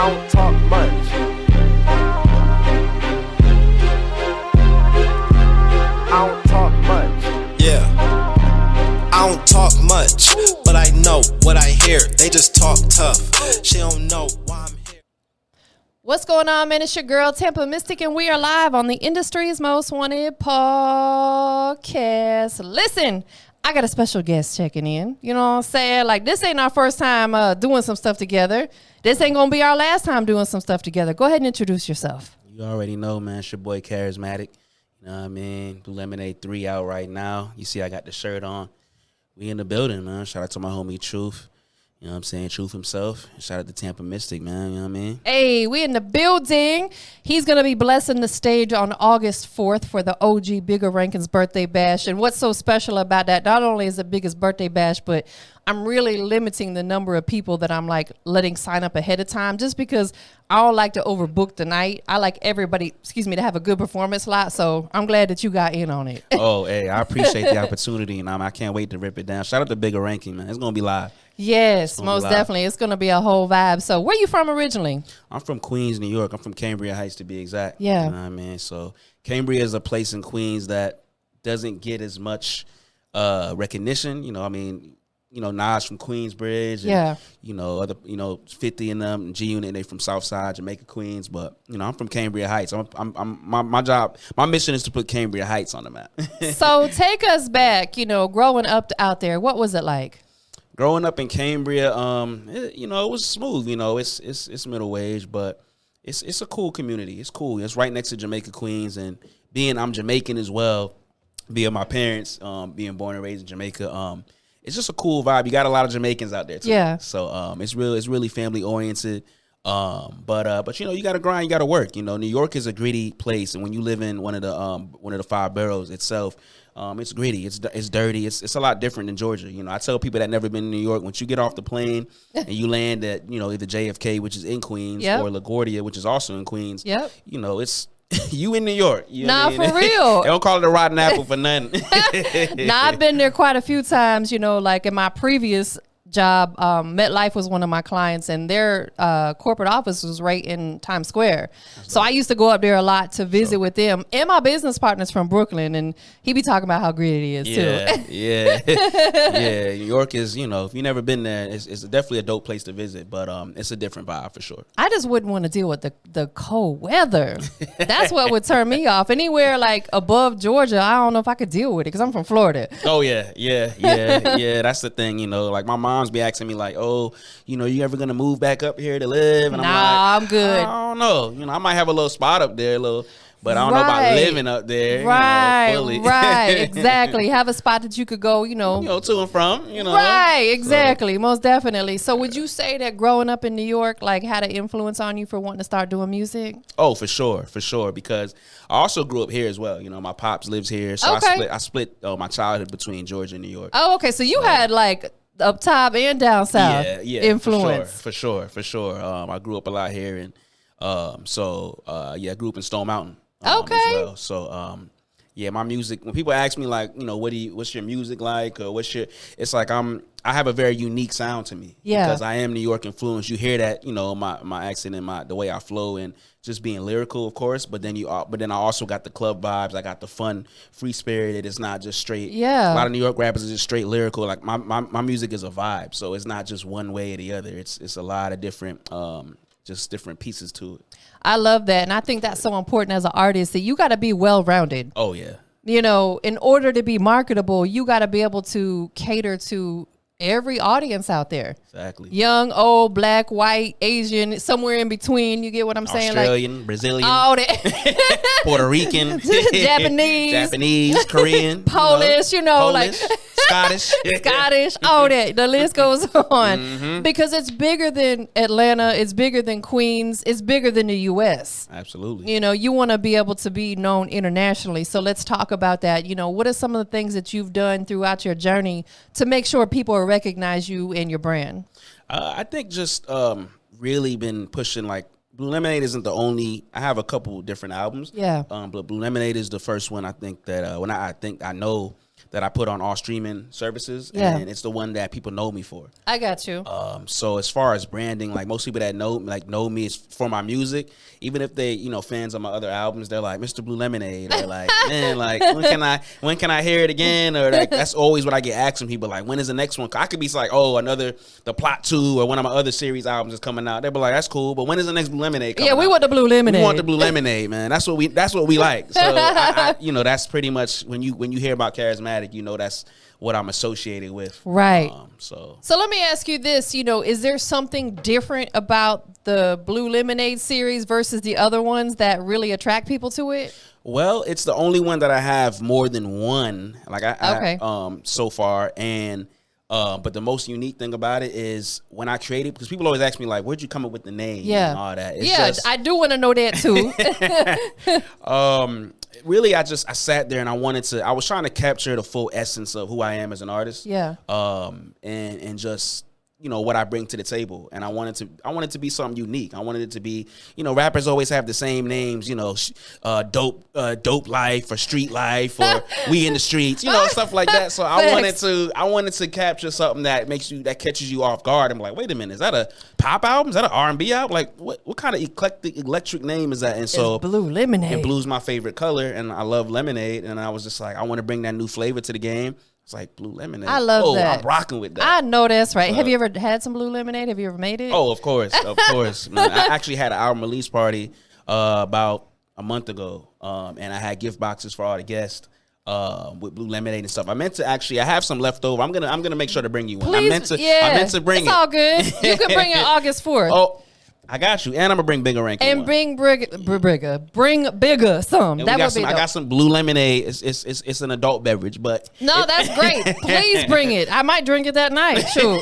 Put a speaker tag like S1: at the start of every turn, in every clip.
S1: I don't talk much. I don't talk much.
S2: Yeah. I don't talk much, but I know what I hear. They just talk tough. She don't know why I'm here.
S3: What's going on, man? It's your girl, TampaMystic, and we are live on the industry's most wanted podcast. Listen, I got a special guest checking in. You know what I'm saying? Like, this ain't our first time doing some stuff together. This ain't going to be our last time doing some stuff together. Go ahead and introduce yourself.
S4: You already know, man. It's your boy, Charismatic. You know what I mean? Blue Lemonade 3 out right now. You see I got the shirt on. We in the building, man. Shout out to my homie, Truth. You know what I'm saying? Truth himself. Shout out to TampaMystic, man. You know what I mean?
S3: Hey, we in the building. He's going to be blessing the stage on August 4th for the OG Bigger Rankins birthday bash. And what's so special about that, not only is the biggest birthday bash, but I'm really limiting the number of people that I'm like letting sign up ahead of time, just because I don't like to overbook the night. I like everybody, to have a good performance slot. So I'm glad that you got in on it.
S4: Oh, hey, I appreciate the opportunity, and I can't wait to rip it down. Shout out to Bigger Ranking, man. It's going to be live.
S3: Yes, most definitely. It's going to be a whole vibe. So where you from originally?
S4: I'm from Queens, New York. I'm from Cambria Heights, to be exact.
S3: Yeah.
S4: You know what I mean? So Cambria is a place in Queens that doesn't get as much recognition. You know, I mean, you know, Nas from Queensbridge. And,
S3: yeah.
S4: You know, other, 50 in them, G Unit, they from Southside, Jamaica, Queens. But, I'm from Cambria Heights. My mission is to put Cambria Heights on the map.
S3: So take us back, growing up out there. What was it like?
S4: Growing up in Cambria, it was smooth. It's middle wage, but it's a cool community. It's cool. It's right next to Jamaica, Queens, and I'm Jamaican as well, being my parents, being born and raised in Jamaica. It's just a cool vibe. You got a lot of Jamaicans out there too.
S3: Yeah.
S4: So it's really family oriented. But you got to grind, you got to work. New York is a gritty place, and when you live in one of the five boroughs itself, it's gritty, it's dirty, it's a lot different than Georgia. I tell people that never been to New York, once you get off the plane and you land at either JFK, which is in Queens,
S3: yep,
S4: or LaGuardia, which is also in Queens.
S3: Yep.
S4: It's you in New York.
S3: Nah, for real.
S4: They don't call it a rotten apple for nothing.
S3: Nah, I've been there quite a few times. Like in my previous job, MetLife was one of my clients, and their corporate office was right in Times Square. So I used to go up there a lot to visit with them. And my business partner's from Brooklyn, and he be talking about how gritty it is too.
S4: Yeah. Yeah. New York is, if you've never been there, it's definitely a dope place to visit, but it's a different vibe for sure.
S3: I just wouldn't want to deal with the cold weather. That's what would turn me off. Anywhere like above Georgia, I don't know if I could deal with it because I'm from Florida.
S4: Oh, yeah. That's the thing, like my mom's be asking me like, oh, you ever gonna move back up here to live? And
S3: I'm good.
S4: I don't know. I might have a little spot up there, but I don't know about living up there. Fully.
S3: Right, exactly. Have a spot that you could go,
S4: to and from.
S3: Right, exactly, so. Most definitely. So would you say that growing up in New York like had an influence on you for wanting to start doing music?
S4: Oh, for sure, because I also grew up here as well. My pops lives here, so
S3: okay.
S4: I split my childhood between Georgia and New York.
S3: Oh, okay. So you had like up top and down south influence.
S4: For sure. I grew up a lot here, and I grew up in Stone Mountain.
S3: Okay.
S4: As well. So my music. When people ask me like, what's your music like, or it's like I have a very unique sound to me.
S3: Yeah.
S4: Because I am New York influenced. You hear that, my accent and the way I flow and just being lyrical, of course. But then I also got the club vibes. I got the fun, free spirited. It's not just straight.
S3: Yeah.
S4: A lot of New York rappers are just straight lyrical. Like my music is a vibe, so it's not just one way or the other. It's a lot of different just different pieces to it.
S3: I love that, and I think that's so important as an artist that you got to be well rounded.
S4: Oh yeah.
S3: In order to be marketable, you got to be able to cater to every audience out there.
S4: Exactly.
S3: Young, old, black, white, Asian, somewhere in between. You get what I'm saying?
S4: Australian, Brazilian,
S3: all that.
S4: Puerto Rican,
S3: Japanese,
S4: Korean,
S3: Polish,
S4: Polish,
S3: Scottish, all that. The list goes on. Because it's bigger than Atlanta. It's bigger than Queens. It's bigger than the U.S.
S4: Absolutely.
S3: You want to be able to be known internationally. So let's talk about that. What are some of the things that you've done throughout your journey to make sure people recognize you and your brand?
S4: I think just really been pushing like Blue Lemonade isn't the only. I have a couple different albums.
S3: Yeah.
S4: But Blue Lemonade is the first one I think that I know that I put on all streaming services,
S3: Yeah.
S4: and it's the one that people know me for.
S3: I got you.
S4: So as far as branding, like most people that know me is for my music. Even if they, fans of my other albums, they're like, Mr. Blue Lemonade, or like, man, like when can I hear it again? Or like that's always what I get asked from people, like, when is the next one? I could be like, oh, the Plot 2 or one of my other series albums is coming out. They'll be like, that's cool, but when is the next Blue Lemonade coming
S3: Yeah, we
S4: out?
S3: want the Blue Lemonade.
S4: We want the Blue Lemonade, man. That's what we like. So that's pretty much when you hear about Charismatic, that's what I'm associated with.
S3: Right.
S4: So
S3: let me ask you this, is there something different about the Blue Lemonade series versus the other ones that really attract people to it?
S4: well, it's the only one that I have more than one, like
S3: Okay.
S4: so far, and but the most unique thing about it is when I created, because people always ask me like, where'd you come up with the name
S3: Yeah.
S4: and all that? It's
S3: Yeah,
S4: just,
S3: I do want to know that too.
S4: really, I sat there and I was trying to capture the full essence of who I am as an artist.
S3: Yeah.
S4: And just what I bring to the table, and I wanted to be something unique. I wanted it to be, rappers always have the same names, dope life or street life or we in the streets, stuff like that. So I wanted to capture something that catches you off guard. I'm like, wait a minute, is that a pop album? Is that an R&B album? Like what kind of eclectic electric name is that? And so
S3: It's Blue Lemonade.
S4: and blue's my favorite color, and I love lemonade, and I was just like, I want to bring that new flavor to the game. It's like Blue Lemonade.
S3: I love that.
S4: I'm rocking with that.
S3: I know that's right. Have you ever had some Blue Lemonade? Have you ever made it?
S4: Oh, of course. Man, I actually had an album release party about a month ago, and I had gift boxes for all the guests with Blue Lemonade and stuff. I have some left over. I'm gonna make sure to bring you one.
S3: Please,
S4: I meant to bring
S3: it's
S4: it.
S3: all good. You can bring it August 4th.
S4: Oh, I got you, and I'm gonna bring bigger ranking.
S3: And
S4: one.
S3: bring bigger some.
S4: And
S3: That would be
S4: I
S3: dope.
S4: got some Blue Lemonade. It's an adult beverage, but
S3: No, that's great. Please bring it. I might drink it that night. Sure.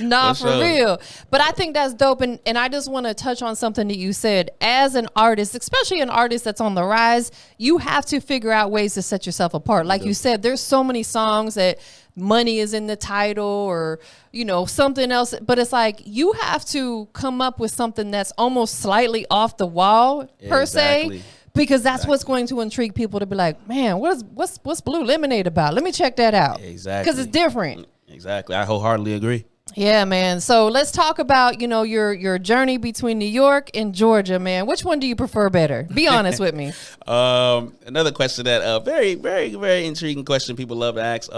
S3: Nah,
S4: For
S3: for
S4: sure.
S3: real. But I think that's dope. And I just want to touch on something that you said. As an artist, especially an artist that's on the rise, you have to figure out ways to set yourself apart. Like you said, there's so many songs that money is in the title or, something else. But it's like you have to come up with something that's almost slightly off the wall, per
S4: Exactly.
S3: se. Because that's what's going to intrigue people to be like, man, what's Blue Lemonade about? Let me check that out.
S4: Exactly.
S3: Because it's different.
S4: Exactly. I wholeheartedly agree.
S3: Yeah, man. So let's talk about, your journey between New York and Georgia, man. Which one do you prefer better? Be honest with me.
S4: Another question that very, very, very intriguing question people love to ask.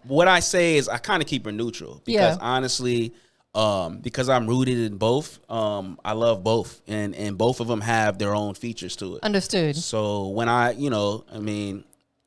S4: What I say is I kind of keep her neutral because honestly, because I'm rooted in both. I love both, and both of them have their own features to it.
S3: Understood.
S4: So when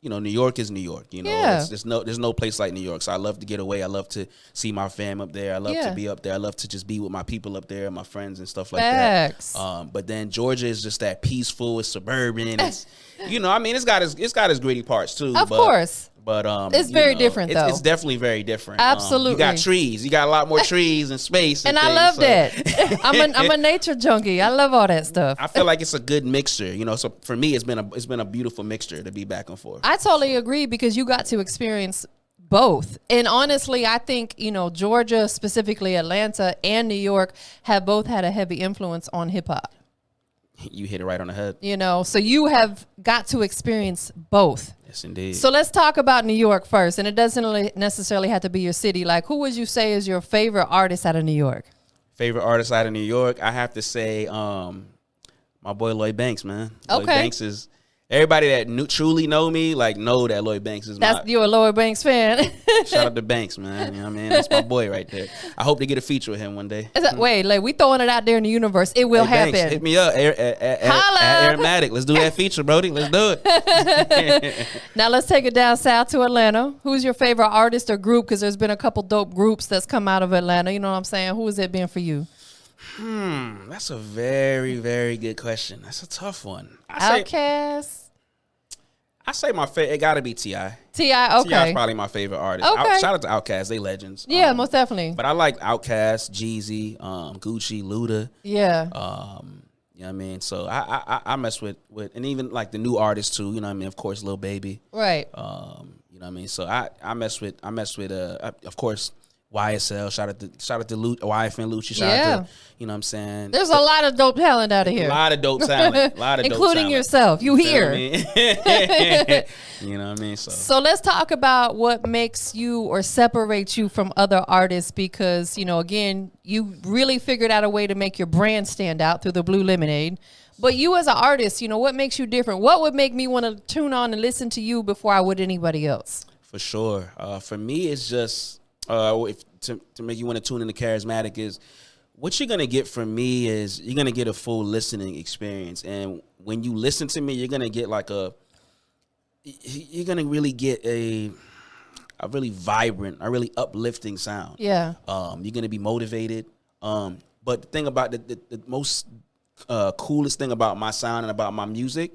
S4: New York is New York.
S3: Yeah.
S4: There's no place like New York. So I love to get away. I love to see my fam up there. I love to be up there. I love to just be with my people up there, my friends and stuff like
S3: Facts.
S4: that. But then Georgia is just that peaceful. It's suburban. It's it's got its gritty parts too.
S3: Of course.
S4: But
S3: It's very different, though.
S4: It's definitely very different.
S3: Absolutely.
S4: You got trees. You got a lot more trees and space.
S3: And I
S4: things,
S3: love
S4: so
S3: that. I'm a nature junkie. I love all that stuff.
S4: I feel like it's a good mixture. So for me, it's been a beautiful mixture to be back and forth.
S3: I totally agree because you got to experience both. And honestly, I think, Georgia, specifically Atlanta and New York, have both had a heavy influence on hip hop.
S4: You hit it right on the head.
S3: So you have got to experience both.
S4: Yes, indeed.
S3: So let's talk about New York first. And it doesn't necessarily have to be your city. Like, who would you say is your favorite artist out of New York?
S4: Favorite artist out of New York, I have to say my boy Lloyd Banks, man. Lloyd
S3: Okay.
S4: Banks is everybody that truly know me, know that Lloyd Banks is
S3: You're a Lloyd Banks fan.
S4: shout out to Banks, man. You know what I mean? That's my boy right there. I hope to get a feature with him one day.
S3: Wait, we throwing it out there in the universe. It will
S4: Hey, Banks,
S3: happen.
S4: hit me up.
S3: Holla.
S4: Charismatic. Let's do that feature, Brody. Let's do it.
S3: Now let's take it down south to Atlanta. Who's your favorite artist or group? Because there's been a couple dope groups that's come out of Atlanta. You know what I'm saying? Who has it been for you?
S4: That's a very, very good question. That's a tough one.
S3: Outkast.
S4: I say my favorite. It got to be T.I.
S3: T.I., okay.
S4: T.I. is probably my favorite artist.
S3: Okay.
S4: Shout out to Outkast. They legends.
S3: Yeah, most definitely.
S4: But I like Outkast, Jeezy, Gucci, Luda.
S3: Yeah.
S4: You know what I mean? So I mess with and even the new artists too, you know what I mean? Of course, Lil Baby.
S3: Right.
S4: You know what I mean? So I mess with of course YSL, shout out to YFN Lucci, shout
S3: Yeah.
S4: out to, you know what I'm saying?
S3: There's a lot of dope talent out of
S4: A
S3: here.
S4: lot of dope talent. A lot of dope
S3: Including
S4: talent.
S3: yourself. You
S4: feel
S3: here.
S4: me? You know what I mean?
S3: So let's talk about what makes you or separates you from other artists because, you know, again, you really figured out a way to make your brand stand out through the Blue Lemonade. But you as an artist, you know, what makes you different? What would make me want to tune on and listen to you before I would anybody else?
S4: For sure. For me, it's just to make you want to tune into Charismatic is what you're gonna get from me is you're gonna get a full listening experience, and when you listen to me, you're gonna get you're gonna really get a really vibrant, a really uplifting sound.
S3: Yeah.
S4: You're gonna be motivated. But the thing about the most coolest thing about my sound and about my music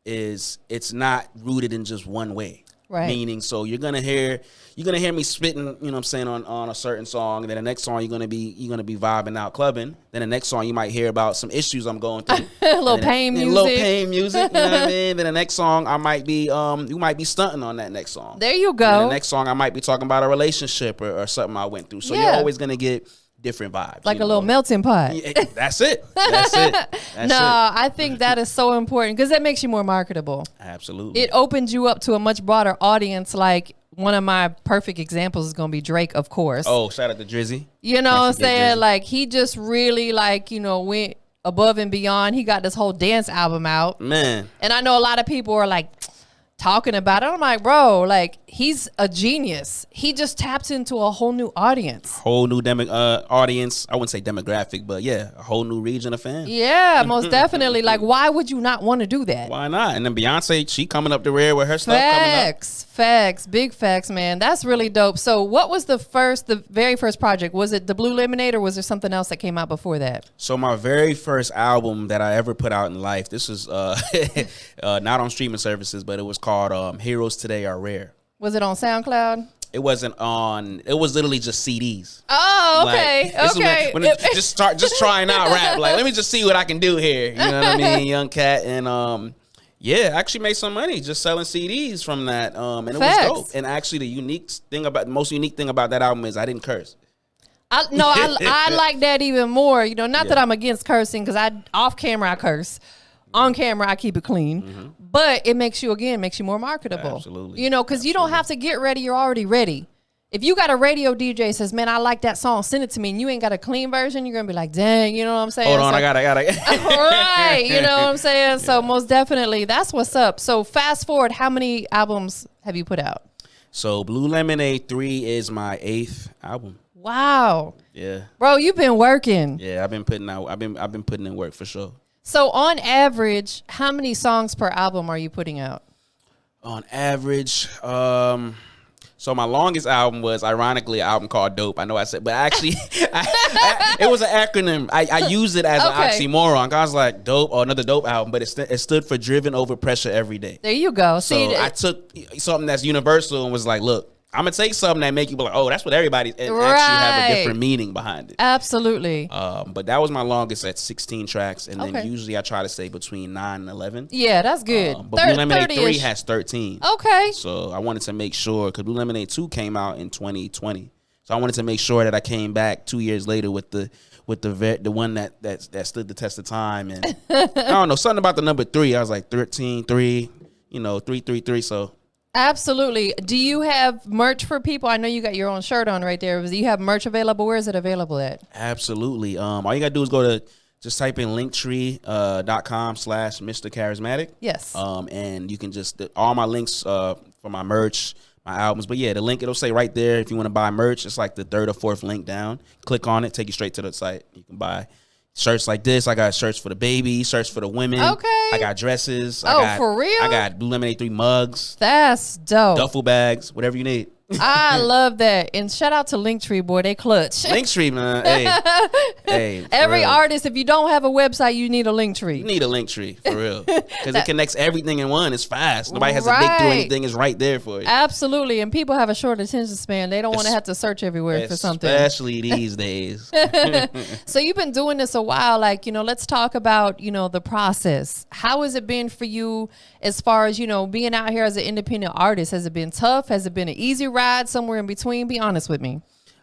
S4: is it's not rooted in just one way.
S3: Right.
S4: Meaning, so you're gonna hear me spitting, you know what I'm saying, on a certain song, and then the next song you're gonna be vibing out clubbing. Then the next song you might hear about some issues I'm going through.
S3: A little pain music.
S4: A little pain music, you know what I mean? Then the next song I might be you might be stunting on that next song.
S3: There you
S4: And
S3: go.
S4: the next song I might be talking about a relationship or something I went through. So
S3: Yeah.
S4: you're always gonna get different vibes.
S3: Like
S4: you
S3: a little
S4: know?
S3: melting pot.
S4: Yeah, that's it. That's it. That's
S3: No,
S4: it.
S3: I think that is so important because that makes you more marketable.
S4: Absolutely.
S3: It opens you up to a much broader audience. Like one of my perfect examples is going to be Drake, of course.
S4: Oh, shout out to Drizzy.
S3: You know what I'm
S4: Can't forget
S3: saying?
S4: Drizzy.
S3: Like he just really went above and beyond. He got this whole dance album out.
S4: Man.
S3: And I know a lot of people are like talking about it. I'm like, bro, like he's a genius. He just taps into a whole new audience.
S4: Whole new audience. I wouldn't say demographic, but yeah, a whole new region of fans.
S3: Yeah, most definitely. Like, why would you not want to do that?
S4: Why not? And then Beyonce, she coming up the rear with her stuff coming up.
S3: Facts, big facts, man. That's really dope. So what was the very first project? Was it the Blue Lemonade or was there something else that came out before that?
S4: So my very first album that I ever put out in life, this was not on streaming services, but it was called Heroes Today Are Rare.
S3: Was it on SoundCloud?
S4: It wasn't on. It was literally just CDs.
S3: Oh, okay,
S4: This is
S3: okay.
S4: just trying out rap. Like, let me just see what I can do here. You know what I mean? Young cat, and yeah, I actually made some money just selling CDs from that. And it
S3: Facts.
S4: was dope. And actually, the most unique thing about that album is I didn't curse.
S3: I like that even more. You know, not that
S4: Yeah.
S3: I'm against cursing because off camera I curse. On camera, I keep it clean, but it makes you more marketable.
S4: Absolutely.
S3: You know, because you don't have to get ready. You're already ready. If you got a radio DJ says, man, I like that song, send it to me, and you ain't got a clean version, you're going to be like, dang, you know what I'm saying?
S4: Hold on,
S3: So-
S4: I got
S3: Right, you know what I'm saying? So most definitely, that's what's up. So fast forward, how many albums have you put out?
S4: So Blue Lemonade 3 is my 8th album.
S3: Wow.
S4: Yeah.
S3: Bro, you've been working.
S4: Yeah, I've been putting in work for sure.
S3: So on average, how many songs per album are you putting out?
S4: On average, so my longest album was ironically an album called Dope. I know I said, but actually, it was an acronym. I used it as
S3: Okay.
S4: an oxymoron. I was like, dope or another dope album, but it stood for Driven Over Pressure Every Day.
S3: There you go.
S4: So
S3: See,
S4: I took something that's universal and was like, look, I'm gonna take something that make you be like, oh, that's what everybody, and actually have a
S3: Right.
S4: different meaning behind it.
S3: absolutely.
S4: But that was my longest at 16 tracks, and then
S3: Okay.
S4: usually I try to stay between 9 and 11.
S3: Yeah, that's good.
S4: But Blue Lemonade 3
S3: 30-ish.
S4: has 13.
S3: Okay.
S4: So I wanted to make sure, because Blue Lemonade 2 came out in 2020. So I wanted to make sure that I came back 2 years later with the one that stood the test of time. And I don't know, something about the number 3. I was like 13, 3, 333. So
S3: Absolutely. Do you have merch for people? I know you got your own shirt on right there. Do you have merch available? Where is it available at?
S4: absolutely. All you gotta do is go to just type in linktree.com/Mr. Charismatic.
S3: Yes.
S4: And you can just all my links for my merch, my albums. But yeah, the link, it'll say right there if you want to buy merch. It's like the 3rd or 4th link down. Click on it, take you straight to the site. You can buy shirts like this. I got shirts for the baby, shirts for the women.
S3: Okay.
S4: I got dresses.
S3: For real?
S4: I got Blue Lemonade 3 mugs,
S3: That's dope.
S4: duffel bags, whatever you need.
S3: I love that. And shout out to Linktree, boy. They clutch.
S4: Linktree, man. Hey, for
S3: Every
S4: real.
S3: artist, if you don't have a website, you need a Linktree.
S4: You need a Linktree for real, because it connects everything in one. It's fast. Nobody has to dig through
S3: Right.
S4: anything. It's right there for you.
S3: Absolutely. And people have a short attention span. They don't want to have to search everywhere for something.
S4: Especially these days.
S3: So you've been doing this a while. Like, let's talk about, the process. How has it been for you as far as, being out here as an independent artist? Has it been tough? Has it been an easy ride, somewhere in between? Be honest with me.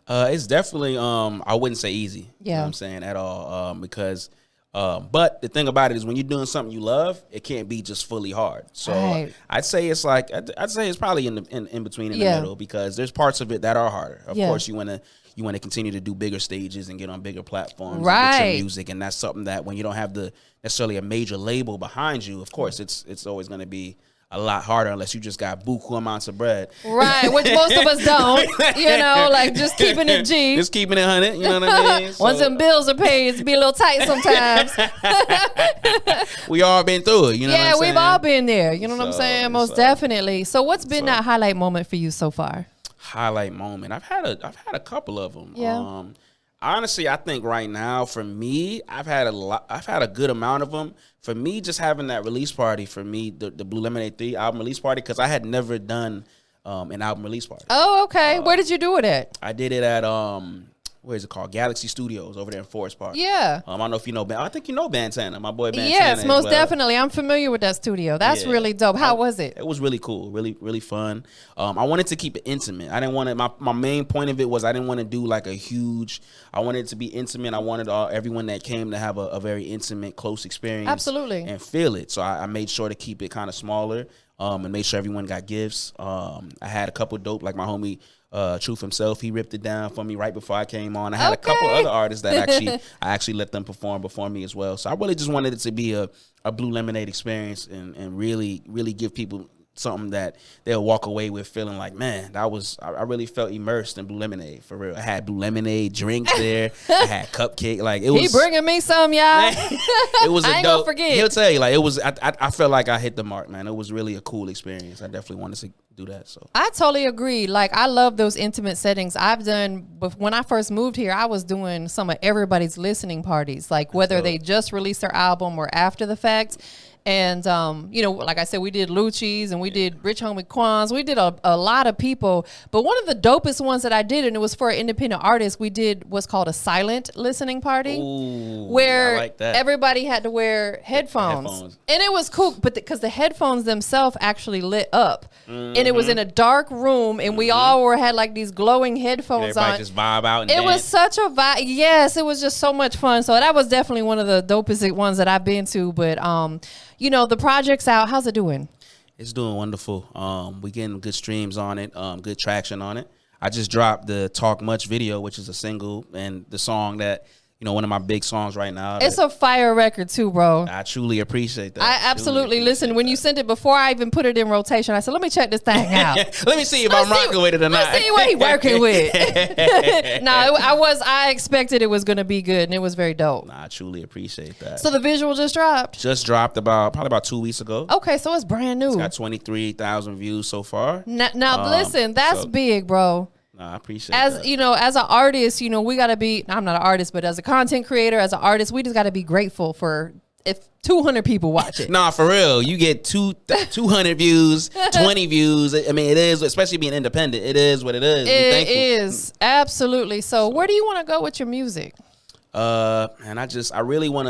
S4: It's definitely I wouldn't say easy. You know
S3: Yeah.
S4: what I'm saying, at all. Because but the thing about it is when you're doing something you love, it can't be just fully hard. So
S3: Right.
S4: I'd say it's like I'd say it's probably in between in
S3: Yeah.
S4: the middle, because there's parts of it that are harder. Of
S3: Yeah.
S4: course, you want to continue to do bigger stages and get on bigger platforms and get
S3: Right.
S4: your music, and that's something that when you don't have the necessarily a major label behind you, of course it's always going to be a lot harder unless you just got buku amounts of bread.
S3: Right, which most of us don't. You know, like just keeping it G.
S4: Just keeping it 100, you know what I mean?
S3: Once them bills are paid, it's be a little tight sometimes.
S4: We all been through it, you know what
S3: Yeah,
S4: I'm
S3: we've
S4: saying?
S3: all been there. You know what I'm
S4: So,
S3: saying? Most
S4: so-
S3: definitely. So what's been
S4: so-
S3: that highlight moment for you so far?
S4: Highlight moment. I've had a couple of them.
S3: Yeah.
S4: Honestly, I think right now for me, I've had a good amount of them. For me, just having that release party for me, the Blue Lemonade 3 album release party, because I had never done an album release party.
S3: Oh, okay. Where did you do it at?
S4: I did it at where is it called? Galaxy Studios over there in Forest Park.
S3: Yeah.
S4: I don't know if you know. I think you know Bantana, my boy Bantana.
S3: Yes,
S4: as
S3: most
S4: well.
S3: definitely. I'm familiar with that studio. That's
S4: Yeah.
S3: really dope. How was it?
S4: It was really cool, really fun. I wanted to keep it intimate. I didn't want to. My main point of it was I didn't want to do like a huge. I wanted it to be intimate. I wanted everyone that came to have a very intimate, close experience.
S3: Absolutely.
S4: And feel it. So I made sure to keep it kind of smaller. And made sure everyone got gifts. I had a couple dope, like my homie Truth himself. He ripped it down for me right before I came on. I had a couple
S3: Okay.
S4: other artists that I actually let them perform before me as well. So I really just wanted it to be a Blue Lemonade experience and really give people something that they'll walk away with feeling like, man, I really felt immersed in Blue Lemonade for real. I had Blue Lemonade drinks there. I had cupcake. Like it was.
S3: He bringing me some, y'all.
S4: It was a
S3: I ain't
S4: dope.
S3: gonna forget.
S4: He'll tell you, like it was. I felt like I hit the mark, man. It was really a cool experience. I definitely wanted to do that. So
S3: I totally agree. Like I love those intimate settings. I've done, but when I first moved here, I was doing some of everybody's listening parties, like whether they just released their album or after the fact. And, you know, like I said, we did Lucci's and we did Rich Homie Quan's. We did a lot of people. But one of the dopest ones that I did, and it was for an independent artist, we did what's called a silent listening party.
S4: ooh,
S3: Where
S4: I like that.
S3: everybody had to wear headphones. And it was cool, but because the headphones themselves actually lit up. And it was in a dark room, and we all had like these glowing headphones
S4: Everybody
S3: on.
S4: just vibe out and
S3: It was
S4: dance.
S3: such a vibe. Yes, it was just so much fun. So that was definitely one of the dopest ones that I've been to. But you know, the project's out. How's it doing?
S4: It's doing wonderful. We getting good streams on it, good traction on it. I just dropped the Talk Much video, which is a single, and the song that, you know, one of my big songs right now.
S3: It's a fire record too, bro.
S4: I truly appreciate that.
S3: I absolutely listen. When you sent it before I even put it in rotation, I said, "Let me check this thing out.
S4: Let me see if I'm rocking with it or not.
S3: Let's see what he working with." No, I expected it was going to be good, and it was very dope.
S4: Nah, I truly appreciate that.
S3: So the visual just dropped.
S4: Just dropped probably about 2 weeks ago.
S3: Okay, so it's brand new.
S4: Got 23,000 views so far.
S3: Now listen, that's
S4: so-
S3: big, bro.
S4: Nah, I appreciate
S3: As
S4: that.
S3: you know, as an artist, you know, we got to be, I'm not an artist, but as a content creator, as an artist, we just got to be grateful for if 200 people watch it.
S4: Nah, for real. You get 200 views, 20 views. I mean, it is, especially being independent. It is what it is. Be
S3: It
S4: thankful.
S3: is absolutely. So where do you want to go with your music?
S4: And I really want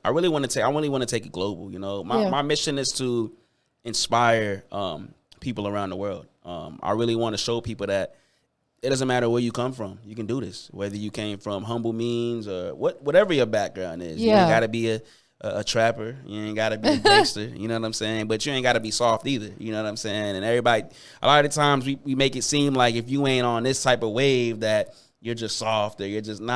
S4: to take it global. You know, my mission is to inspire people around the world. I really want to show people that it doesn't matter where you come from. You can do this. Whether you came from humble means or whatever your background is. You
S3: Yeah.
S4: ain't got to be a trapper. You ain't got to be a gangster. You know what I'm saying? But you ain't got to be soft either. You know what I'm saying? And everybody, a lot of the times we make it seem like if you ain't on this type of wave that you're just soft or you're just but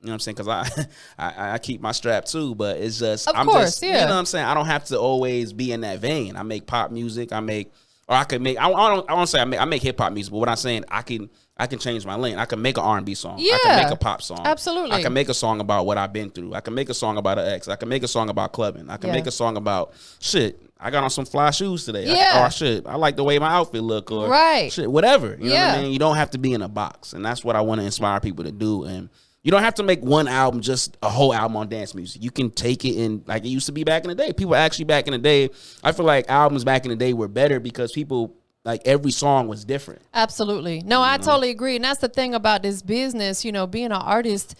S4: you know what I'm saying? Because I keep my strap too, but it's just
S3: Of course,
S4: you
S3: yeah.
S4: know what I'm saying? I don't have to always be in that vein. I make pop music. I make hip hop music, but what I'm saying, I can change my lane. I can make an R&B song. I can
S3: Yeah,
S4: make a pop song.
S3: absolutely.
S4: I can make a song about what I've been through. I can make a song about an ex. I can make a song about clubbing. I can
S3: Yeah.
S4: make a song about shit. I got on some fly shoes today.
S3: Yeah.
S4: Or shit, I like the way my outfit look. Or
S3: Right.
S4: shit, whatever. You know what
S3: Yeah.
S4: I mean? You don't have to be in a box, and that's what I want to inspire people to do. And you don't have to make one album, just a whole album on dance music. You can take it in like it used to be back in the day. People actually back in the day, I feel like albums back in the day were better because people, like every song was different.
S3: Absolutely. No, I totally agree. And that's the thing about this business, you know, being an artist,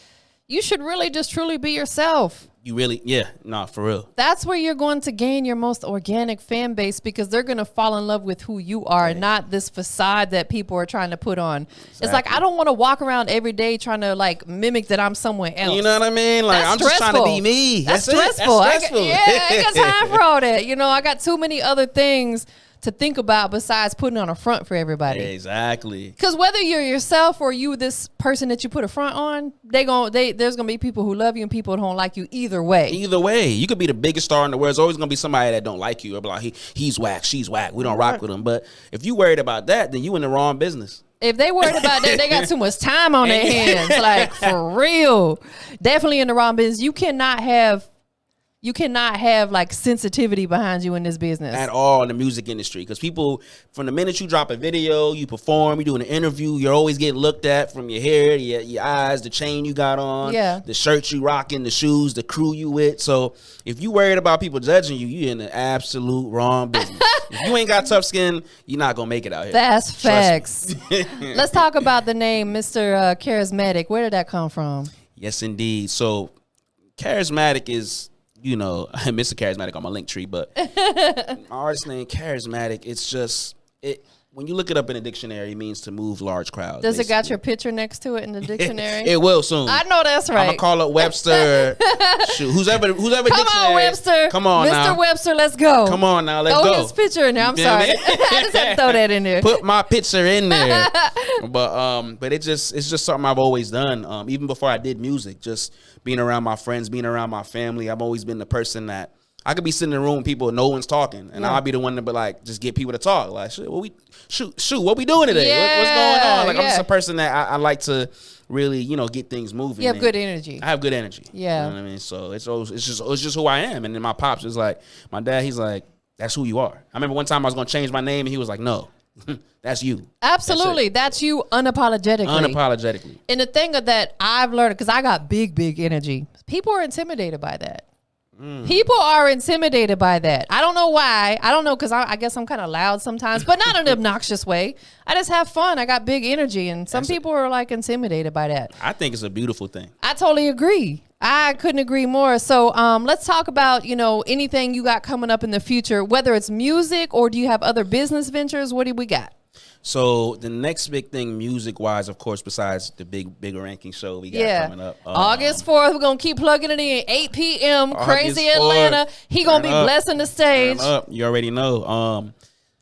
S3: You should really just truly be yourself.
S4: You really, yeah, nah, for real.
S3: That's where you're going to gain your most organic fan base, because they're going to fall in love with who you are, not this facade that people are trying to put on. It's like, I don't want to walk around every day trying to like mimic that I'm someone else.
S4: You know what I mean? Like,
S3: That's
S4: I'm just trying to be me.
S3: That's
S4: it.
S3: stressful.
S4: That's stressful.
S3: I ain't got time for all that. You know, I got too many other things to think about besides putting on a front for everybody.
S4: Exactly.
S3: Because whether you're yourself or you this person that you put a front on, there's gonna be people who love you and people who don't like you either way.
S4: Either way, you could be the biggest star in the world. There's always gonna be somebody that don't like you. Or be like, he's whack, she's whack. We don't rock with him. But if you worried about that, then you in the wrong business.
S3: If they worried about that, they got too much time on their hands. Like, for real. Definitely in the wrong business. You cannot have like sensitivity behind you in this business
S4: At all in the music industry. Because people, from the minute you drop a video, you perform, you do an interview, you're always getting looked at from your hair, your eyes, the chain you got on, the shirt you rocking, the shoes, the crew you with. So if you worried about people judging you, you're in the absolute wrong business. If you ain't got tough skin, you're not going to make it out here.
S3: That's facts. Let's talk about the name Mr. Charismatic. Where did that come from?
S4: Yes, indeed. So Charismatic is, you know, Mr. Charismatic on my link tree, but my artist name Charismatic, it's just, when you look it up in a dictionary, it means to move large crowds.
S3: Does it got your picture next to it in the dictionary?
S4: It will soon.
S3: I know that's right.
S4: I'm gonna call up Webster. Shoot, who's ever
S3: Come
S4: dictionary.
S3: on, Webster.
S4: Come on,
S3: Mr.
S4: now.
S3: Webster, let's go.
S4: Come on now, let's
S3: throw
S4: go.
S3: his picture in there. I'm
S4: You know what
S3: sorry.
S4: I mean?
S3: I just had to throw that in there.
S4: Put my picture in there. But it's just something I've always done. Even before I did music, just being around my friends, being around my family. I've always been the person that I could be sitting in a room, people, no one's talking, and I'll be the one to be like, just get people to talk. Like, shit, what we doing today? What's going on? Like, I'm just a person that I like to really, you know, get things moving.
S3: You have good energy.
S4: I have good energy.
S3: Yeah.
S4: You know what I mean? So it's just who I am. And then my pops is like, my dad, he's like, that's who you are. I remember one time I was gonna change my name, and he was like, no, that's you.
S3: Absolutely. That's you unapologetically.
S4: Unapologetically.
S3: And the thing of that I've learned, because I got big energy, people are intimidated by that. People are intimidated by that. I don't know why. I don't know, because I guess I'm kind of loud sometimes, but not in an obnoxious way. I just have fun. I got big energy, and some people are like intimidated by that.
S4: I think it's a beautiful thing.
S3: I totally agree. I couldn't agree more. So let's talk about, you know, anything you got coming up in the future, whether it's music or do you have other business ventures? What do we got?
S4: So the next big thing, music-wise, of course, besides the bigger ranking show we got coming up,
S3: August 4th, we're gonna keep plugging it in. 8 p.m. Crazy Atlanta. He gonna be blessing the stage.
S4: You already know.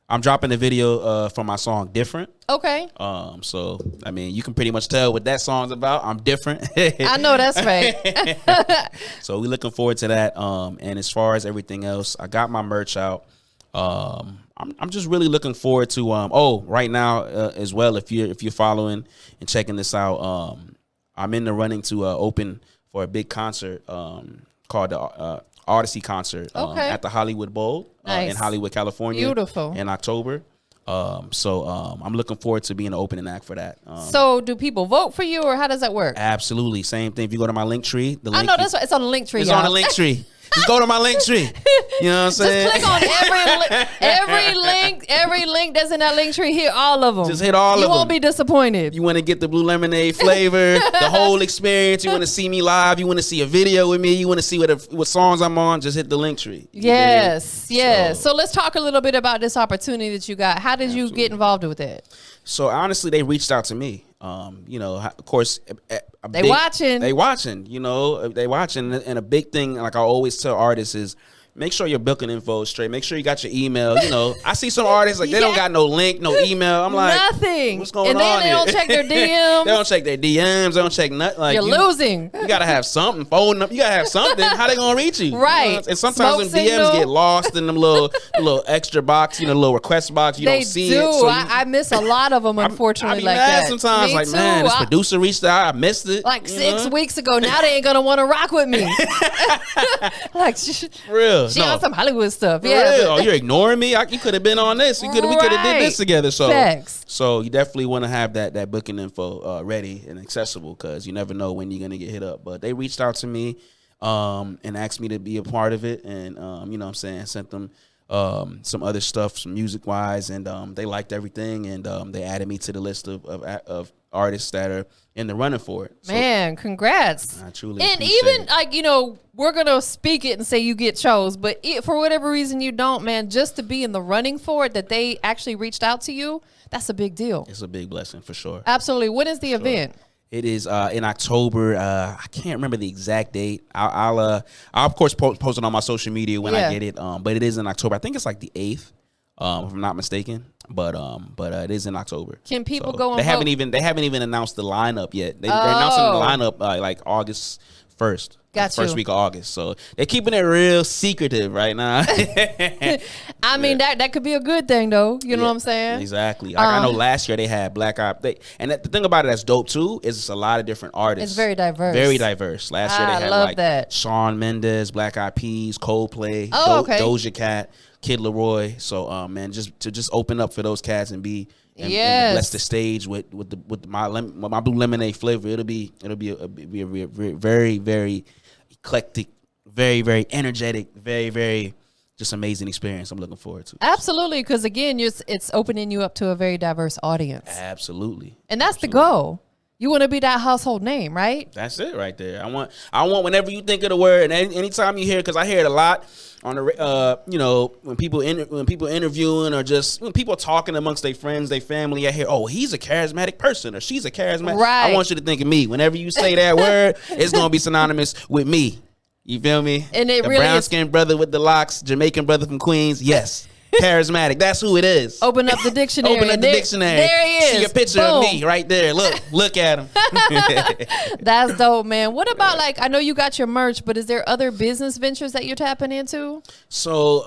S4: I'm dropping the video for my song "Different."
S3: Okay.
S4: So I mean, you can pretty much tell what that song's about. I'm different.
S3: I know that's right.
S4: So we're looking forward to that. And as far as everything else, I got my merch out. I'm just really looking forward to right now as well, if you're following and checking this out, I'm in the running to open for a big concert called the Odyssey concert at the Hollywood Bowl in Hollywood, California.
S3: Beautiful.
S4: In October. So I'm looking forward to being an opening act for that.
S3: So do people vote for you, or how does that work?
S4: Absolutely. Same thing. If you go to my link tree,
S3: I know that's right. It's on the link tree.
S4: It's on the link tree. Just go to my link tree. You know what I'm saying?
S3: Just click on every link that's in that link tree. Hit all of them.
S4: Just hit all of them.
S3: You won't be disappointed.
S4: You want to get the blue lemonade flavor, the whole experience. You want to see me live. You want to see a video with me. You want to see what songs I'm on. Just hit the link tree.
S3: Yes. So let's talk a little bit about this opportunity that you got. How did you get involved with it?
S4: So honestly, they reached out to me. You know, of course,
S3: they watching.
S4: You know, they watching, and a big thing, like I always tell artists, is make sure your booking info is straight. Make sure you got your email. You know, I see some artists like they don't got no link, no email. I'm like,
S3: nothing.
S4: What's going on?
S3: And then they
S4: here?
S3: don't check their DMs.
S4: They don't check their DMs. They don't check nothing. Like
S3: You're losing.
S4: You gotta have something. Phone up. You gotta have something. How they gonna reach you?
S3: Right.
S4: You know? And sometimes them DMs get lost in them little extra box. You know, little request box. You don't see it. So
S3: I miss a lot of them, unfortunately.
S4: I be
S3: like
S4: mad
S3: that.
S4: sometimes.
S3: Me
S4: like,
S3: too.
S4: man, this producer reached out. I missed it.
S3: Like 6 weeks ago. Now they ain't gonna want to rock with me. Like
S4: real.
S3: She on some Hollywood stuff.
S4: For
S3: Yeah.
S4: real. Oh, you're ignoring me? You could have been on this. We could have did this together. So,
S3: Facts.
S4: So you definitely want to have that booking info ready and accessible, because you never know when you're gonna get hit up. But they reached out to me and asked me to be a part of it, and you know what I'm saying, sent them some other stuff, some music wise, and they liked everything, and they added me to the list of artists that are in the running for it. So,
S3: Man, congrats.
S4: I truly
S3: And
S4: appreciate
S3: even
S4: it.
S3: like, you know, we're going to speak it and say you get chose, but for whatever reason you don't, man, just to be in the running for it, that they actually reached out to you, that's a big deal.
S4: It's a big blessing for sure.
S3: Absolutely. When is the event?
S4: It is in October. I can't remember the exact date. I'll of course post it on my social media when I get it. But it is in October. I think it's like the 8th, if I'm not mistaken. But it is in October.
S3: Can people go and
S4: They haven't
S3: vote?
S4: even announced the lineup yet. They're announcing the lineup like August 1st.
S3: Got
S4: First
S3: you.
S4: week of August. So they're keeping it real secretive right now.
S3: I mean, that could be a good thing, though. You know what I'm saying?
S4: Exactly. Like, I know last year they had Black Eye. And the thing about it that's dope, too, is it's a lot of different artists.
S3: It's very diverse.
S4: Very diverse. Last year they had
S3: love
S4: like
S3: that.
S4: Shawn Mendes, Black Eyed Peas, Coldplay,
S3: Okay.
S4: Doja Cat, Kid Leroy. So, man, just open up for those cats and be... And
S3: Yes.
S4: bless the stage with my blue lemonade flavor. It'll be a very, very eclectic, very, very energetic, very, very just amazing experience. I'm looking forward to.
S3: Absolutely, because again, it's opening you up to a very diverse audience.
S4: Absolutely.
S3: And that's the goal. You want to be that household name, right?
S4: That's it right there. I want whenever you think of the word, and anytime you hear it, because I hear it a lot on the, when people interviewing or just when people are talking amongst their friends, their family, I hear, oh, he's a charismatic person or she's a charismatic.
S3: Right.
S4: I want you to think of me. Whenever you say that word, it's gonna be synonymous with me. You feel me?
S3: And it
S4: the
S3: really
S4: brown
S3: is-
S4: skinned brother with the locks, Jamaican brother from Queens. Yes. Charismatic. That's who it is.
S3: Open up the dictionary.
S4: Open up
S3: and
S4: the
S3: there-
S4: dictionary.
S3: There he is.
S4: See a picture
S3: Boom.
S4: of me right there. Look at him.
S3: That's dope, man. What about I know you got your merch, but is there other business ventures that you're tapping into?
S4: So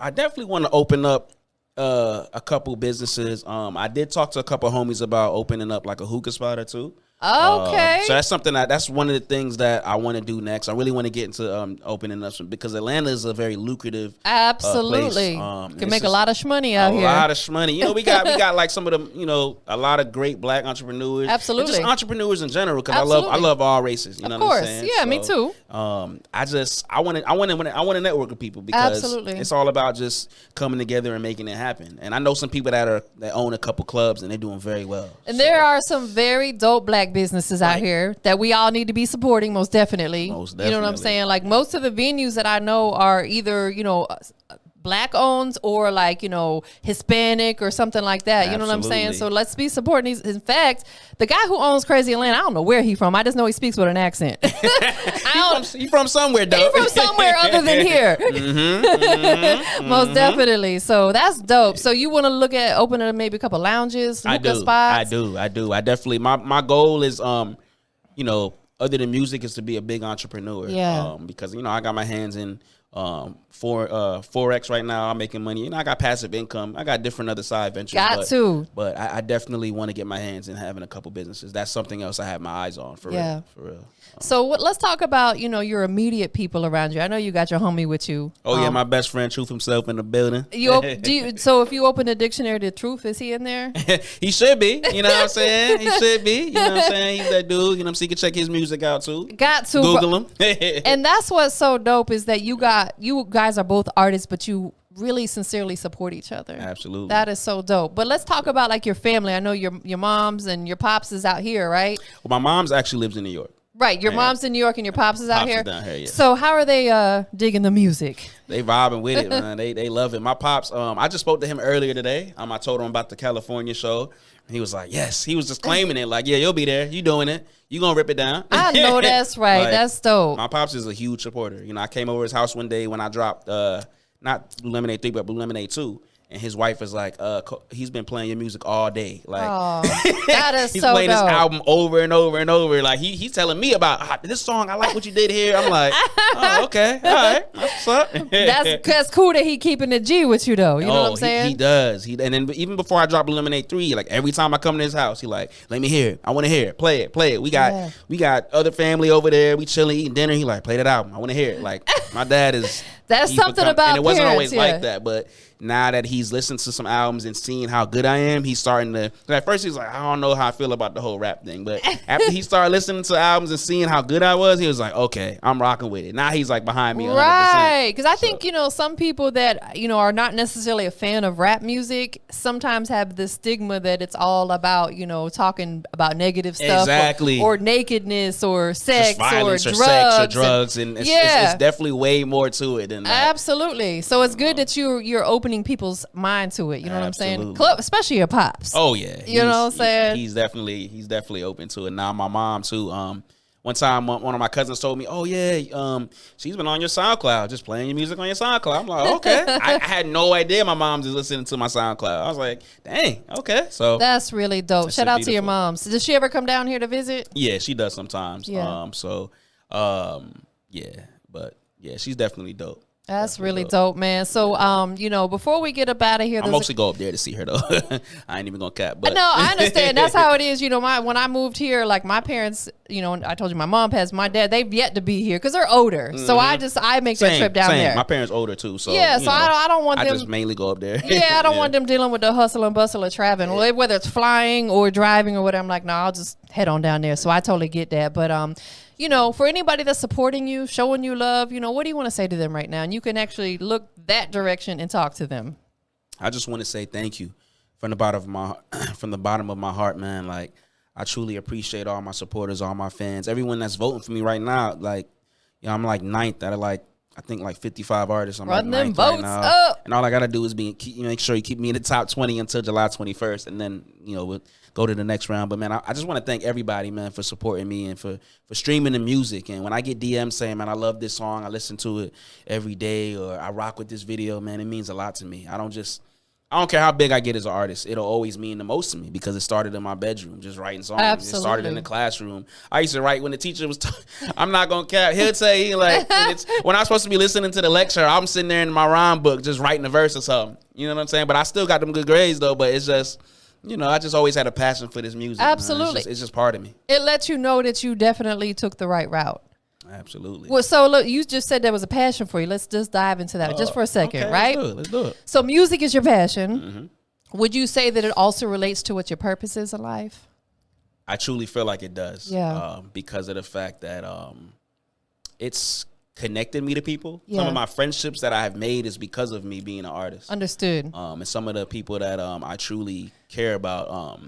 S4: I definitely want to open up a couple businesses. I did talk to a couple homies about opening up like a hookah spot or two.
S3: Okay.
S4: So that's something that's one of the things that I want to do next. I really want to get into opening up some, because Atlanta is a very lucrative
S3: Absolutely.
S4: place.
S3: Can make a lot of money out here.
S4: A lot of money. You know, we got like some of them, a lot of great black entrepreneurs.
S3: Absolutely.
S4: And just entrepreneurs in general, because I
S3: Absolutely.
S4: love all races. You know
S3: Of
S4: what I'm
S3: course.
S4: saying?
S3: Yeah, me too.
S4: I want to network with people, because
S3: Absolutely.
S4: it's all about just coming together and making it happen. And I know some people that own a couple clubs and they're doing very well.
S3: And there are some very dope black businesses out here that we all need to be supporting, most definitely.
S4: Most
S3: You know what I'm
S4: definitely.
S3: saying? Like most of the venues that I know are either, black owned or Hispanic or something like that. You know what I'm saying?
S4: Absolutely.
S3: So let's be supporting these. In fact, the guy who owns Crazy Atlanta, I don't know where he from. I just know he speaks with an accent.
S4: You from somewhere, though.
S3: He from somewhere other than here. Most definitely. So that's dope. So you want to look at opening maybe a couple lounges, hookah spots?
S4: I do. I definitely. My goal is, other than music, is to be a big entrepreneur.
S3: Yeah.
S4: Because I got my hands in Forex right now. I'm making money. I got passive income. I got different other side ventures. But I definitely want to get my hands in having a couple businesses. That's something else I have my eyes on for real.
S3: So let's talk about, your immediate people around you. I know you got your homie with you.
S4: Oh yeah, my best friend Truth himself in the building.
S3: So if you open the dictionary to Truth, is he in there?
S4: He should be. You know what I'm saying? He should be. You know what I'm saying? He's that dude. You know what I'm saying? You can check his music out too.
S3: Got to
S4: Google him.
S3: And that's what's so dope is that you guys are both artists, but you really sincerely support each other.
S4: Absolutely.
S3: That is so dope. But let's talk about your family. I know your moms and your pops is out here, right?
S4: Well, my mom's actually lives in New York.
S3: Right. Your mom's in New York and your pops is out
S4: Pops is
S3: here.
S4: down here, yeah.
S3: So how are they digging the music?
S4: They vibing with it, man. They love it. My pops, I just spoke to him earlier today. I told him about the California show. He was like, yes. He was just claiming it. Like, yeah, you'll be there. You doing it. You gonna rip it down.
S3: I know that's right. That's dope.
S4: My pops is a huge supporter. I came over his house one day when I dropped not Blue Lemonade 3, but Blue Lemonade 2. And his wife was like, he's been playing your music all day. Like,
S3: that is
S4: he's
S3: so
S4: playing
S3: dope.
S4: this album over and over and over. Like, he's telling me about this song. I like what you did here. I'm like, oh, okay. All right. That's what's up.
S3: That's cool that he keeping the G with you, though. You know what I'm saying?
S4: He does. And then even before I drop Blue Lemonade 3, like every time I come to his house, he like, let me hear it. I want to hear it. Play it. We got other family over there. We chilling, eating dinner. He like, play that album. I want to hear it. Like, my dad is
S3: That's
S4: he's
S3: something about
S4: and it wasn't
S3: parents,
S4: always
S3: yeah.
S4: like that, but now that he's listened to some albums and seeing how good I am, he's starting to. At first, he's like, I don't know how I feel about the whole rap thing, but after he started listening to albums and seeing how good I was, he was like, okay, I'm rocking with it. Now he's like behind me, 100%.
S3: Right, because I think some people that are not necessarily a fan of rap music sometimes have this stigma that it's all about talking about negative stuff,
S4: Exactly.
S3: or nakedness, or sex,
S4: Just violence,
S3: or
S4: or
S3: drugs,
S4: sex, or drugs, and it's definitely way more to it than that.
S3: Absolutely. So it's good that you're opening people's mind to it. You know what I'm saying?
S4: Absolutely.
S3: especially your pops.
S4: Oh yeah,
S3: You know what I'm saying?
S4: He's definitely open to it. Now my mom too. One time, one of my cousins told me, "Oh yeah, she's been on your SoundCloud, just playing your music on your SoundCloud." I'm like, "Okay." I had no idea my mom's just listening to my SoundCloud. I was like, "Dang, okay." So
S3: that's really dope. Shout out to your
S4: beautiful.
S3: mom. So does she ever come down here to visit?
S4: Yeah, she does sometimes.
S3: Yeah.
S4: Yeah, but yeah, she's definitely dope.
S3: That's really dope, man. So, before we get up out of here,
S4: I mostly go up there to see her though. I ain't even gonna cap. But
S3: no, I understand. That's how it is. When I moved here, like my parents, I told you my mom passed. My dad, they've yet to be here because they're older. So I make that trip down there.
S4: My parents older too, so
S3: yeah. So I don't want them.
S4: I just mainly go up there.
S3: Yeah, I don't want them dealing with the hustle and bustle of traveling, whether it's flying or driving or whatever. I'm like, no, I'll just head on down there. So I totally get that, but for anybody that's supporting you, showing you love, what do you want to say to them right now? And you can actually look that direction and talk to them.
S4: I just want to say thank you from the bottom of my heart, man. Like, I truly appreciate all my supporters, all my fans, everyone that's voting for me right now. Like, I'm like ninth out of I think 55 artists. I'm
S3: Run
S4: like
S3: them
S4: ninth
S3: votes
S4: right now.
S3: up.
S4: And all I gotta do is make sure you keep me in the top 20 until July 21st, and then we'll go to the next round. But man, I just want to thank everybody, man, for supporting me and for streaming the music. And when I get DMs saying, man, I love this song, I listen to it every day, or I rock with this video, man, it means a lot to me. I don't care how big I get as an artist. It'll always mean the most to me because it started in my bedroom, just writing songs.
S3: Absolutely.
S4: It started in the classroom. I used to write when the teacher was, I'm not going to cap. He'll say, when I'm supposed to be listening to the lecture, I'm sitting there in my rhyme book just writing a verse or something. You know what I'm saying? But I still got them good grades, though. But it's just, I just always had a passion for this music.
S3: Absolutely.
S4: It's just part of me.
S3: It lets you know that you definitely took the right route.
S4: Absolutely.
S3: Well, so look, you just said there was a passion for you. Let's just dive into that just for a second,
S4: okay,
S3: right?
S4: Let's do it.
S3: So music is your passion.
S4: Mm-hmm.
S3: Would you say that it also relates to what your purpose is in life?
S4: I truly feel like it does.
S3: Yeah.
S4: Because of the fact that it's connected me to people.
S3: Yeah.
S4: Some of my friendships that I have made is because of me being an artist.
S3: Understood.
S4: And some of the people that I truly care about,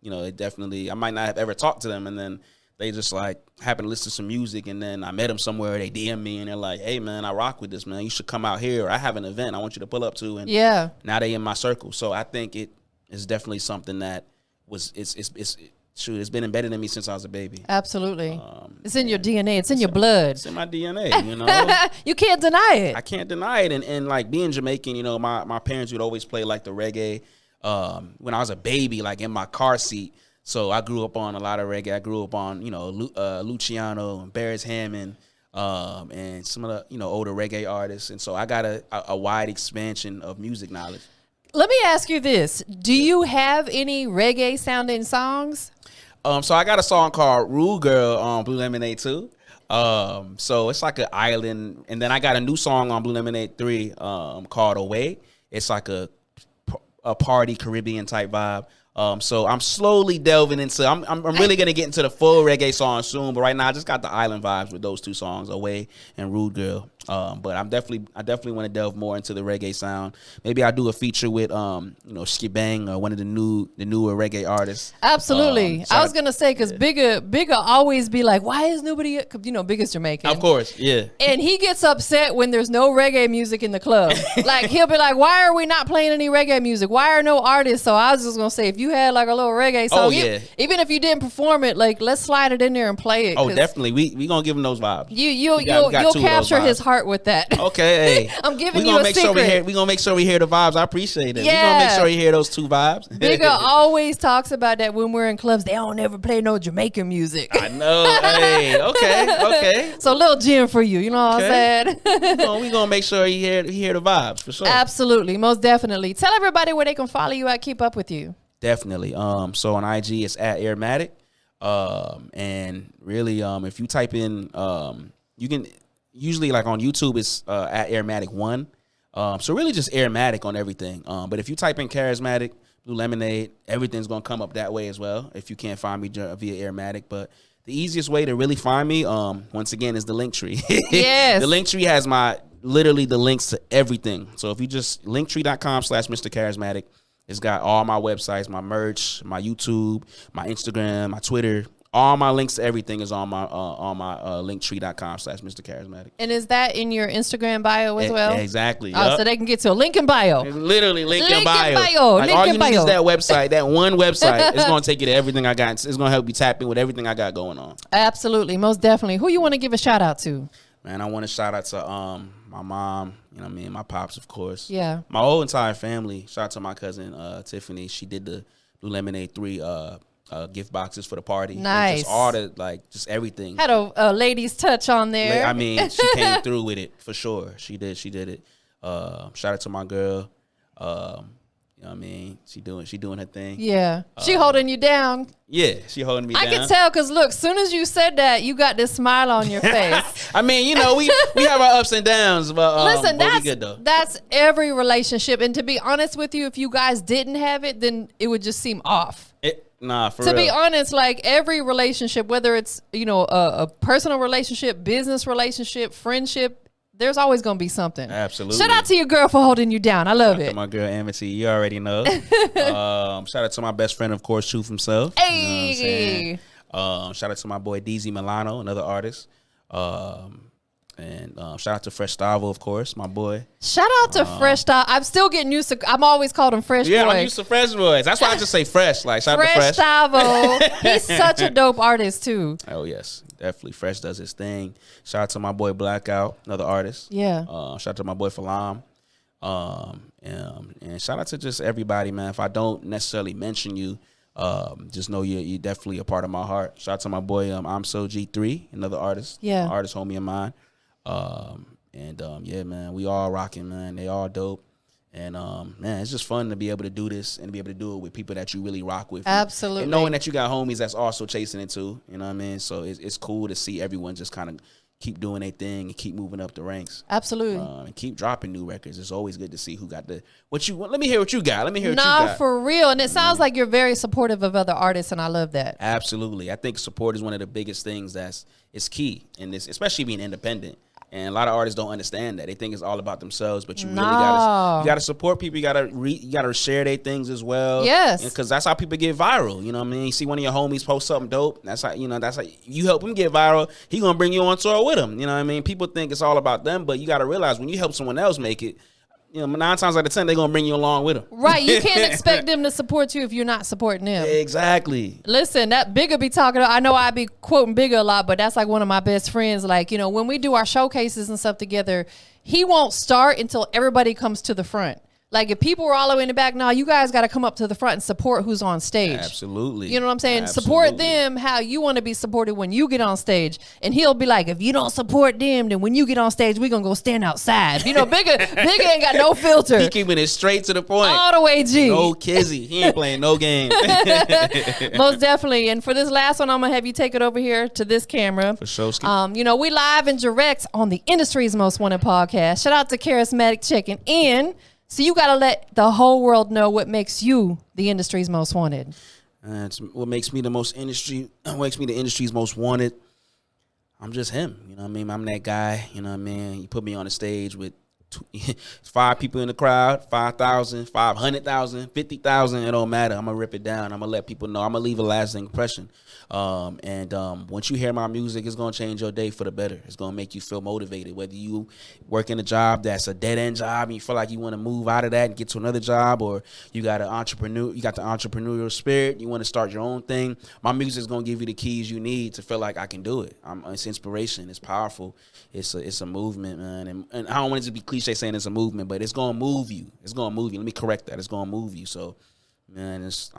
S4: they definitely, I might not have ever talked to them, and then they just happen to listen to some music, and then I met them somewhere, they DM me and they're like, hey man, I rock with this, man. You should come out here, or I have an event I want you to pull up to. And
S3: yeah.
S4: now they in my circle. So I think it is definitely something that it's been embedded in me since I was a baby.
S3: Absolutely. It's in your DNA. It's in your blood.
S4: It's in my DNA,
S3: You can't deny it.
S4: I can't deny it. And being Jamaican, my parents would always play the reggae when I was a baby, in my car seat. So I grew up on a lot of reggae. I grew up on, Luciano and Barris Hammond, and some of the, older reggae artists. And so I got a wide expansion of music knowledge.
S3: Let me ask you this. Do you have any reggae sounding songs?
S4: So I got a song called Rude Girl on Blue Lemonade 2. So it's like an island. And then I got a new song on Blue Lemonade 3 called Away. It's like a party Caribbean type vibe. So I'm slowly delving into. I'm really gonna get into the full reggae song soon, but right now I just got the island vibes with those two songs, Away and Rude Girl. But I definitely want to delve more into the reggae sound. Maybe I'll do a feature with Skibang or one of the newer reggae artists.
S3: Absolutely. I was gonna say because Bigger always be like, why is nobody? Bigger's Jamaican.
S4: Of course, yeah.
S3: And he gets upset when there's no reggae music in the club. He'll be like, why are we not playing any reggae music? Why are no artists? So I was just gonna say, if you had a little reggae song, even if you didn't perform it, let's slide it in there and play it.
S4: Oh, definitely. We gonna give him those vibes.
S3: You'll capture his heart with that.
S4: Okay, hey.
S3: I'm giving you a secret.
S4: We gonna make sure we hear the vibes. I appreciate it.
S3: Yeah.
S4: We gonna make sure you hear those two vibes.
S3: Bigger always talks about that when we're in clubs. They don't ever play no Jamaican music.
S4: I know. Hey, okay.
S3: So little gem for you. You know what I'm saying?
S4: We gonna make sure he hear the vibes for sure.
S3: Absolutely, most definitely. Tell everybody where they can follow you at, keep up with you.
S4: Definitely. So on IG it's at Charismatic. And really, if you type in, you can. usually like on YouTube, it's at Aromatic1. So really just Aromatic on everything. But if you type in Charismatic, Blue Lemonade, everything's going to come up that way as well if you can't find me via Aromatic. But the easiest way to really find me, once again, is the link tree.
S3: Yes.
S4: The link tree has literally the links to everything. So if you just linktree.com/Mr. Charismatic, it's got all my websites, my merch, my YouTube, my Instagram, my Twitter. All my links to everything is on my linktree.com/Mr. Charismatic.
S3: And is that in your Instagram bio as well?
S4: Exactly.
S3: Oh,
S4: Yep.
S3: so they can get to a link in bio.
S4: Literally link in
S3: Link in
S4: bio.
S3: bio.
S4: Like,
S3: Link
S4: all
S3: in
S4: you need
S3: bio.
S4: is that website, that one website. It's going to take you to everything I got. It's going to help you tap in with everything I got going on.
S3: Absolutely. Most definitely. Who you want to give a shout out to?
S4: Man, I want to shout out to my mom, you know what I mean, my pops, of course.
S3: Yeah.
S4: My whole entire family. Shout out to my cousin Tiffany. She did the Blue Lemonade 3 gift boxes for the party. And
S3: Nice.
S4: just all the, like, just everything.
S3: Had a ladies touch on there.
S4: I mean, she came through with it for sure. She did it. Shout out to my girl. You know what I mean? She doing her thing.
S3: Yeah. She holding you down.
S4: Yeah, she holding me down.
S3: I can tell because look, soon as you said that, you got this smile on your face.
S4: I mean, you know, we have our ups and downs, but
S3: Listen,
S4: but we good though.
S3: that's every relationship. And to be honest with you, if you guys didn't have it, then it would just seem off.
S4: Nah, for
S3: To
S4: real.
S3: be honest, like every relationship, whether it's, you know, a personal relationship, business relationship, friendship, there's always going to be something.
S4: Absolutely.
S3: Shout out to your girl for holding you down. I love
S4: Shout out
S3: it.
S4: to my girl Amity, you already know. Shout out to my best friend, of course, Truth himself. You know what I'm saying? Shout out to my boy DZ Milano, another artist. And shout out to Fresh Stavo, of course, my boy.
S3: Shout out to Fresh Style. I'm still getting used to, I'm always called him Fresh
S4: Yeah,
S3: Boy.
S4: I'm used to Fresh Boys. That's why I just say Fresh. Like, shout out to
S3: Fresh
S4: Fresh.
S3: Stavo. He's such a dope artist too.
S4: Oh, yes. Definitely. Fresh does his thing. Shout out to my boy Blackout, another artist.
S3: Yeah.
S4: Shout out to my boy Falam. And shout out to just everybody, man. If I don't necessarily mention you, just know you're definitely a part of my heart. Shout out to my boy I'm So G3, another artist.
S3: Yeah.
S4: Artist homie of mine. Yeah, man, we all rocking, man. They all dope. And man, it's just fun to be able to do this and be able to do it with people that you really rock with.
S3: Absolutely.
S4: And knowing that you got homies that's also chasing it too. You know what I mean? So it's cool to see everyone just kind of keep doing their thing and keep moving up the ranks.
S3: Absolutely.
S4: And keep dropping new records. It's always good to see who got what you want. Let me hear what you got. Let me hear what you got.
S3: For real. And it sounds like you're very supportive of other artists, and I love that.
S4: Absolutely. I think support is one of the biggest things it's key in this, especially being independent. And a lot of artists don't understand that. They think it's all about themselves, but you really gotta support people. You gotta share their things as well.
S3: Yes,
S4: because that's how people get viral. You know what I mean? You see one of your homies post something dope. That's how you help him get viral. He gonna bring you on tour with him. You know what I mean? People think it's all about them, but you gotta realize when you help someone else make it, you know, 9 times out of 10 they're gonna bring you along with them.
S3: Right? You can't expect them to support you if you're not supporting them.
S4: Exactly.
S3: Listen, that Bigger be talking. I know I be quoting Bigger a lot, but that's like one of my best friends. Like, you know, when we do our showcases and stuff together, he won't start until everybody comes to the front. Like if people were all the way in the back, nah, you guys got to come up to the front and support who's on stage.
S4: Absolutely.
S3: You know what I'm saying?
S4: Absolutely.
S3: Support them how you want to be supported when you get on stage. And he'll be like, if you don't support them, then when you get on stage, we're going to go stand outside. You know, Bigger ain't got no filter.
S4: He keeping it straight to the point.
S3: All the way, G.
S4: No kizzy. He ain't playing no game.
S3: Most definitely. And for this last one, I'm going to have you take it over here to this camera.
S4: For sure.
S3: You know, we live and direct on the industry's most wanted podcast. Shout out to Charismatic checking in. So you got to let the whole world know what makes you the industry's most wanted.
S4: It's what makes me the industry's most wanted. I'm just him. You know what I mean? I'm that guy. You know what I mean? You put me on the stage with 5 people in the crowd, 5,000, 500,000, 50,000. It don't matter. I'm going to rip it down. I'm going to let people know. I'm going to leave a lasting impression. Once you hear my music, it's going to change your day for the better. It's going to make you feel motivated. Whether you work in a job that's a dead-end job and you feel like you want to move out of that and get to another job, or you got the entrepreneurial spirit, you want to start your own thing, my music is going to give you the keys you need to feel like I can do it. It's inspiration. It's powerful. It's a movement, man. And I don't want it to be cliche saying it's a movement, but it's going to move you. It's going to move you. Let me correct that. It's going to move you. So, man, it's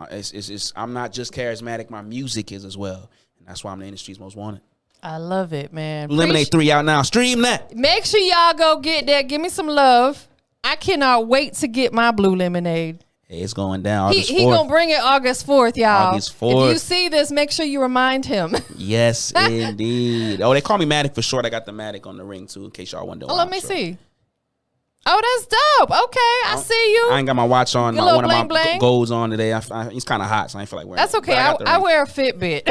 S4: I'm not just charismatic. My music is as well. And that's why I'm the industry's most wanted.
S3: I love it, man.
S4: Lemonade 3 out now. Stream that.
S3: Make sure y'all go get that. Give me some love. I cannot wait to get my blue lemonade.
S4: Hey, it's going down. August
S3: He
S4: 4th.
S3: gonna bring it August 4th, y'all.
S4: August 4th.
S3: If you see this, make sure you remind him.
S4: Yes, indeed. Oh, they call me Matic for short. I got the Matic on the ring too, in case y'all wonder.
S3: Oh, let me see. Oh, that's dope. Okay, I see you.
S4: I ain't got my watch on.
S3: Your
S4: One
S3: little
S4: of my
S3: bling bling.
S4: golds on today. It's kind of hot, so I ain't feel like wearing
S3: That's
S4: it.
S3: okay.
S4: But got the
S3: I
S4: ring.
S3: wear a Fitbit.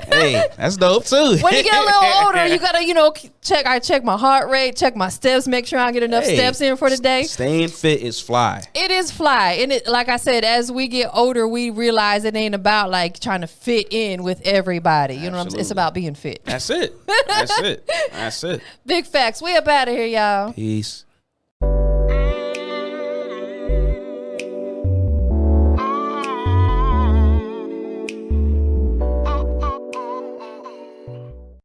S4: Hey, that's dope too.
S3: When you get a little older, you gotta, check. I check my heart rate, check my steps, make sure I get enough steps in for the day.
S4: Staying fit is fly.
S3: It is fly, and it, like I said, as we get older, we realize it ain't about like trying to fit in with everybody. You know what I'm saying? It's about being fit.
S4: That's it. That's it. That's it.
S3: Big facts. We up out of here, y'all.
S4: Peace.